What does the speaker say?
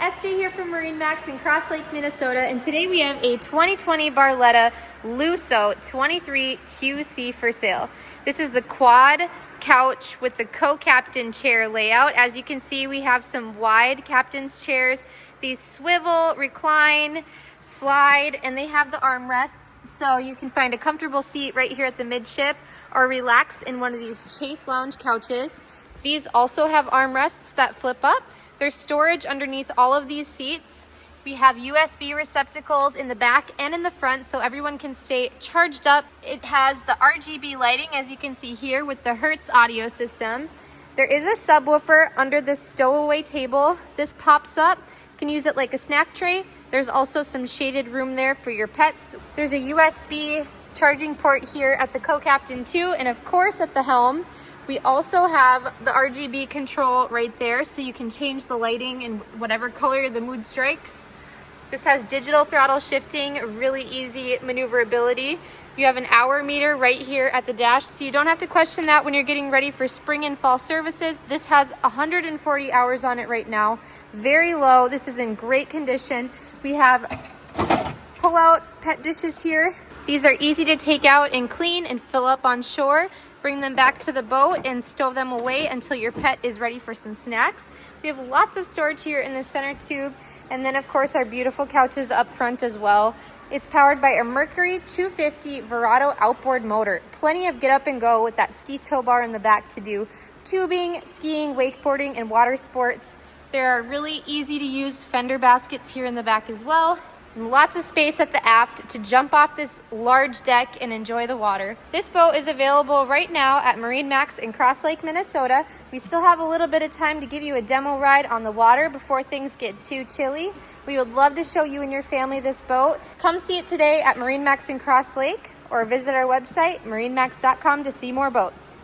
SJ here from MarineMax in Cross Lake, Minnesota, and today we have a 2020 Barletta Lusso 23 QC for sale. This is the quad couch with the co-captain chair layout. As you can see, we have some wide captain's chairs. These swivel, recline, slide, and they have the armrests, so you can find a comfortable seat right here at the midship or relax in one of these Chase Lounge couches. These also have armrests that flip up. There's storage underneath all of these seats. We have USB receptacles in the back and in the front so everyone can stay charged up. It has the RGB lighting, as you can see here, with the Hertz audio system. There is a subwoofer under the stowaway table. This pops up. You can use it like a snack tray. There's also some shaded room there for your pets. There's a USB charging port here at the co-captain too, and of course at the helm. We also have the RGB control right there, so you can change the lighting in whatever color the mood strikes. This has digital throttle shifting, really easy maneuverability. You have an hour meter right here at the dash, so you don't have to question that when you're getting ready for spring and fall services. This has 140 hours on it right now. Very low. This is in great condition. We have pull-out pet dishes here. These are easy to take out and clean and fill up on shore. Bring them back to the boat and stow them away until your pet is ready for some snacks. We have lots of storage here in the center tube, and then of course our beautiful couches up front as well. It's powered by a Mercury 250 Verado outboard motor. Plenty of get up and go with that ski tow bar in the back to do tubing, skiing, wakeboarding, and water sports. There are really easy to use fender baskets here in the back as well. And lots of space at the aft to jump off this large deck and enjoy the water. This boat is available right now at MarineMax in Cross Lake, Minnesota. We still have a little bit of time to give you a demo ride on the water before things get too chilly. We would love to show you and your family this boat. Come see it today at MarineMax in Cross Lake or visit our website, marinemax.com, to see more boats.